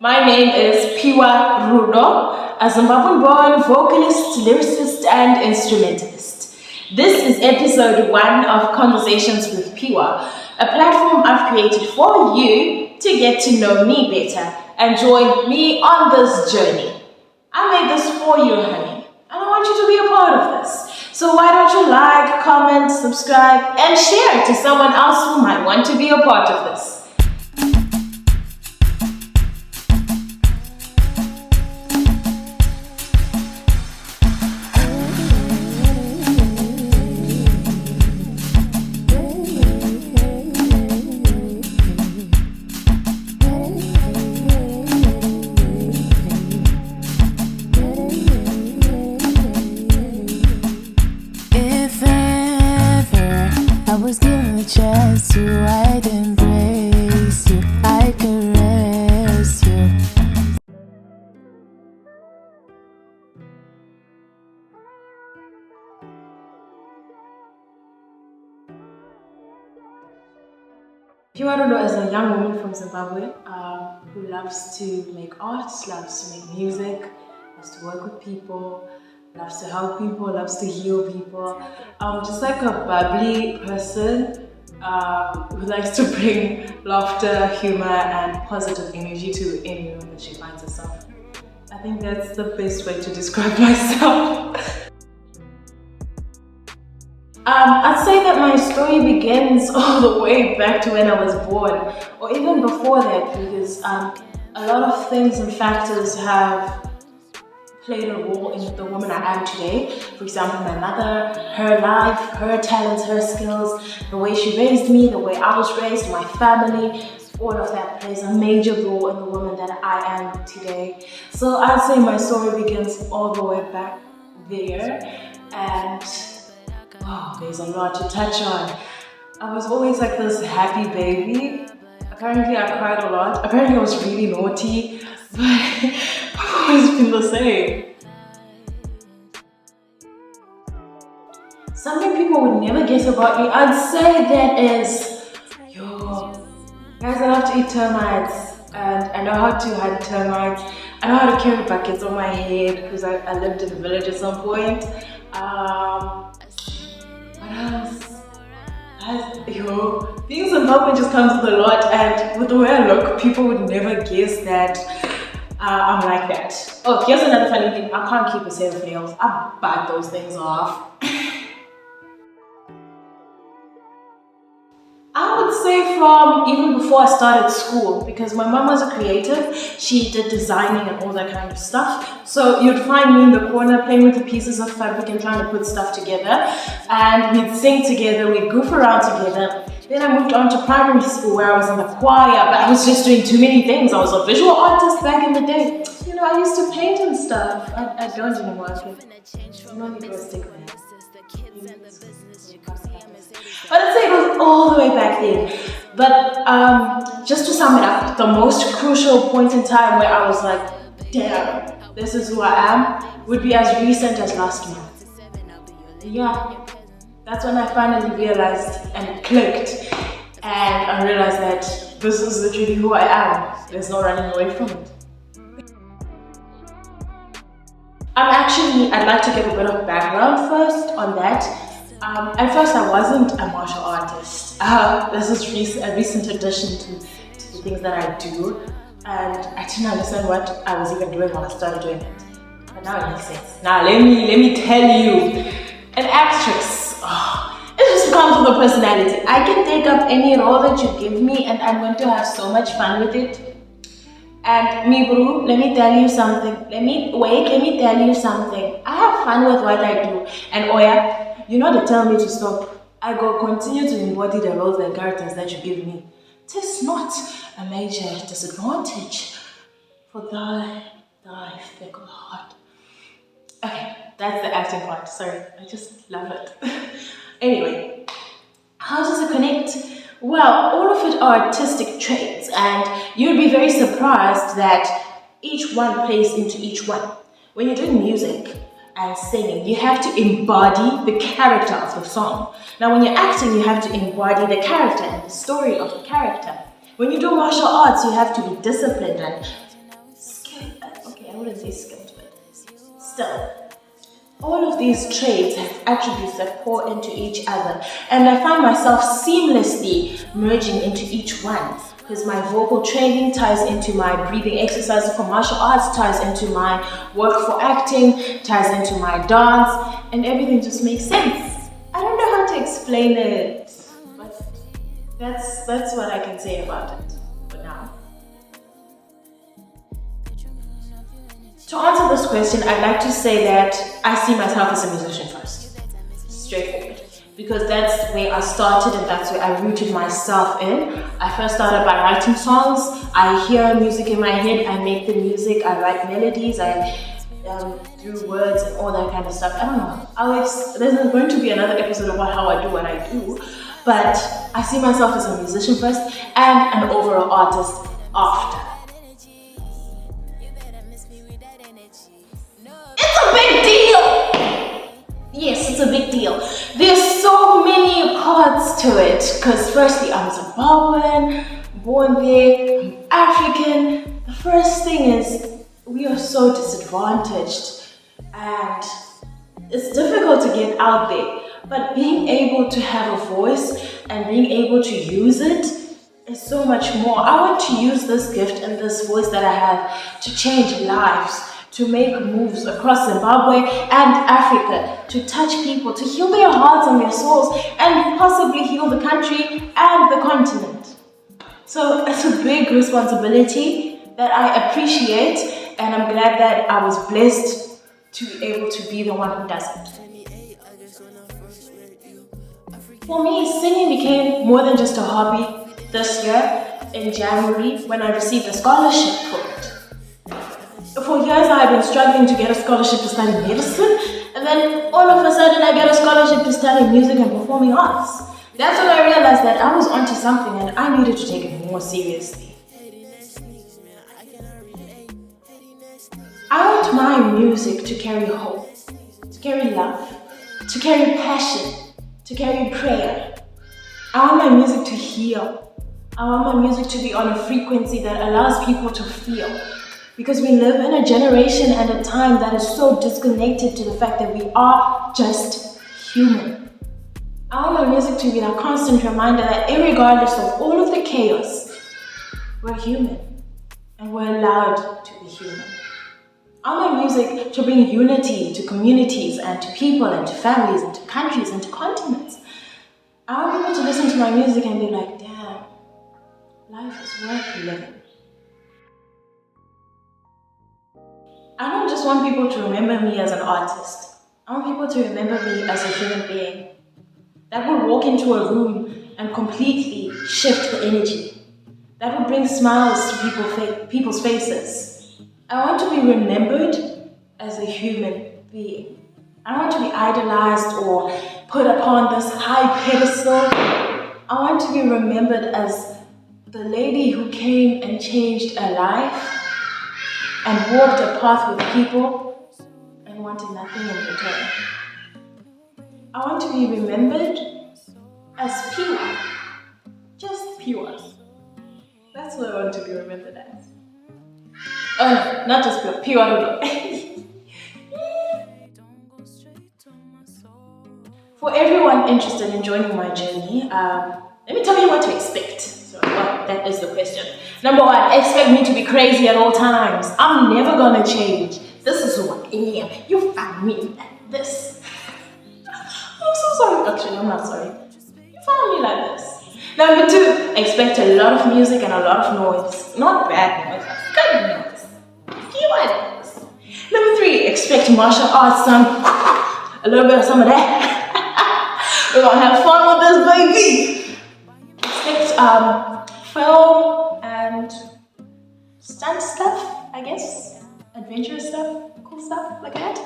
My name is PiwaRudo, a Zimbabwean-born vocalist, lyricist, and instrumentalist. This is episode 1 of Conversations with Piwa, a platform I've created for you to get to know me better and join me on this journey. I made this for you, honey, and I want you to be a part of this. So why don't you like, comment, subscribe, and share it to someone else who might want to be a part of this. Chance to, I'd embrace you, I'd caress you. PiwaRudo is a young woman from Zimbabwe who loves to make art, loves to make music, loves to work with people, loves to help people, loves to heal people. Just like a bubbly person who likes to bring laughter, humor, and positive energy to any room that she finds herself. I think that's the best way to describe myself. I'd say that my story begins all the way back to when I was born, or even before that, because a lot of things and factors have played a role in the woman I am today. For example, my mother, her life, her talents, her skills, the way she raised me, the way I was raised, my family, all of that plays a major role in the woman that I am today. So I'd say my story begins all the way back there, and there's a lot to touch on. I was always like this happy baby. Apparently I cried a lot. Apparently I was really naughty, but I've always been the same. Something people would never guess about me, I'd say that is, guys, I love to eat termites, and I know how to hunt termites. I know how to carry buckets on my head because I lived in a village at some point. What else? Being Zimbabwean just comes with a lot, and with the way I look, people would never guess that I'm like that. Oh, here's another funny thing. I can't keep a set of nails. I bite those things off. I would say from even before I started school, because my mom was a creative. She did designing and all that kind of stuff. So you'd find me in the corner playing with the pieces of fabric and trying to put stuff together. And we'd sing together, we'd goof around together. Then I moved on to primary school where I was in the choir, but I was just doing too many things. I was a visual artist back in the day. You know, I used to paint and stuff. I don't anymore. But I'd say it was all the way back then. But just to sum it up, the most crucial point in time where I was like, damn, this is who I am, would be as recent as last month. Yeah, that's when I finally realized and it clicked. And I realized that this is literally who I am. There's no running away from it. I'd like to give a bit of background first on that. At first I wasn't a martial artist. This is a recent addition to the things that I do, and I didn't understand what I was even doing when I started doing it. But now it makes sense. Now let me tell you, an actress, it just comes with a personality. I can take up any role that you give me and I'm going to have so much fun with it. And me bro, let me tell you something. Let me tell you something. I have fun with what I do. And Oya, you know they tell me to stop. I go continue to embody the roles and characters that you give me. It is not a major disadvantage for thy fickle heart. Okay, that's the acting part. Sorry, I just love it. Anyway, how does it connect? Well, all of it are artistic traits, and you'd be very surprised that each one plays into each one. When you're doing music and singing, you have to embody the character of the song. Now, when you're acting, you have to embody the character and the story of the character. When you do martial arts, you have to be disciplined and wouldn't say skilled, but still. All of these traits have attributes that pour into each other, and I find myself seamlessly merging into each one, because my vocal training ties into my breathing exercises for martial arts, ties into my work for acting, ties into my dance, and everything just makes sense. I don't know how to explain it, but that's what I can say about it for now. To answer this question, I'd like to say that I see myself as a musician first. Straightforward. Because that's where I started and that's where I rooted myself in. I first started by writing songs. I hear music in my head, I make the music, I write melodies, I do words and all that kind of stuff. I don't know. There's going to be another episode about how I do what I do. But I see myself as a musician first and an overall artist after. It's a big deal! Yes, it's a big deal. There's so many parts to it. Because firstly, I'm Zimbabwean, born there, I'm African. The first thing is, we are so disadvantaged. And it's difficult to get out there. But being able to have a voice and being able to use it is so much more. I want to use this gift and this voice that I have to change lives, to make moves across Zimbabwe and Africa, to touch people, to heal their hearts and their souls, and possibly heal the country and the continent. So it's a big responsibility that I appreciate, and I'm glad that I was blessed to be able to be the one who does it. For me, singing became more than just a hobby this year in January when I received a scholarship for it. For years I've been struggling to get a scholarship to study medicine, and then all of a sudden I get a scholarship to study music and performing arts. That's when I realized that I was onto something and I needed to take it more seriously. I want my music to carry hope, to carry love, to carry passion, to carry prayer. I want my music to heal. I want my music to be on a frequency that allows people to feel. Because we live in a generation and a time that is so disconnected to the fact that we are just human. I want my music to be a constant reminder that regardless of all of the chaos, we're human and we're allowed to be human. I want my music to bring unity to communities and to people and to families and to countries and to continents. I want people to listen to my music and be like, damn, life is worth living. I don't just want people to remember me as an artist. I want people to remember me as a human being that would walk into a room and completely shift the energy. That would bring smiles to people's faces. I want to be remembered as a human being. I don't want to be idolized or put upon this high pedestal. I want to be remembered as the lady who came and changed a life and walked a path with people and wanted nothing in return. I want to be remembered as Piwa. Just Piwa. That's what I want to be remembered as. Oh no, not just Piwa, PiwaRudo. For everyone interested in joining my journey, let me tell you what to expect. So, well, that is the question. Number one, expect me to be crazy at all times. I'm never gonna change. This is who I am. You found me like this. I'm so sorry. Actually, I'm not sorry. You found me like this. Number two, expect a lot of music and a lot of noise. Not bad noise, good noise. Piwa noise. Number three, expect martial arts, a little bit of some of that. We're gonna have fun with this, baby. Expect film and stunt stuff, I guess. Adventurous stuff, cool stuff like that.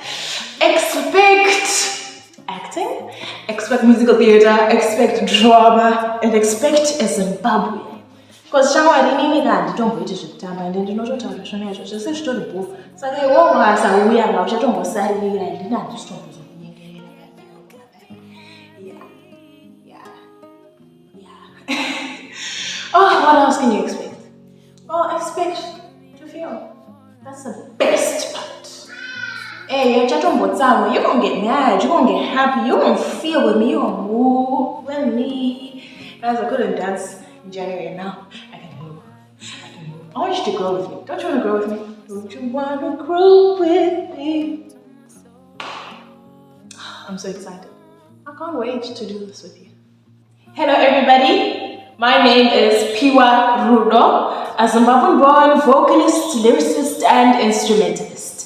Expect acting, expect musical theater, expect drama, and expect a Zimbabwe. Because Shangwa didn't even don't wait to time and then not tell you just say to the book. So I walk as a we are now, I don't say I didn't understand. Oh, what else can you expect? Well, expect to feel. That's the best best part. Hey, you're gonna get mad, you're gonna get happy, you're gonna feel with me, you're gonna move with me. Guys, I couldn't dance in January and now I can move. I can move. I want you to grow with me. Don't you wanna grow with me? Don't you wanna grow with me? I'm so excited. I can't wait to do this with you. Hello everybody, my name is PiwaRudo, a Zimbabwean-born vocalist, lyricist, and instrumentalist.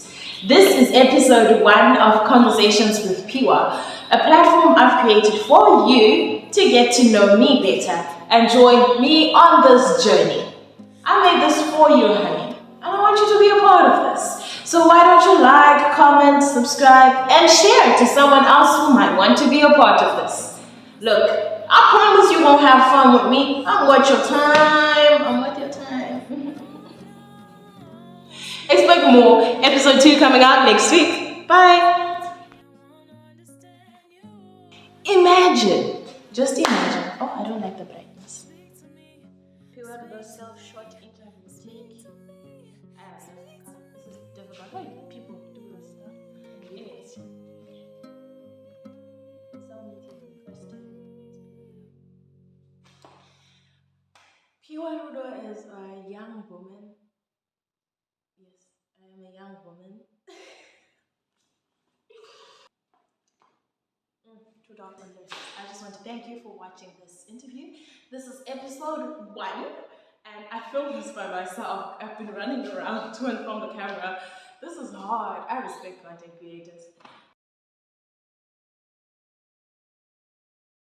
This is episode 1 of Conversations with Piwa, a platform I've created for you to get to know me better and join me on this journey. I made this for you, honey, and I want you to be a part of this. So why don't you like, comment, subscribe, and share to someone else who might want to be a part of this. Look, I promise you won't have fun with me. I'm worth your time. I'm worth your time. Expect more. Episode 2 coming out next week. Bye. Imagine. Just imagine. Oh, I don't like the brightness. PiwaRudo self-shot interview take. This is difficult. Why do people do this stuff? Anyways. PiwaRudo is a young woman. Yes, I am a young woman. Too dark on this. I just want to thank you for watching this interview. This is episode 1, and I filmed this by myself. I've been running around to and from the camera. This is hard. I respect content creators.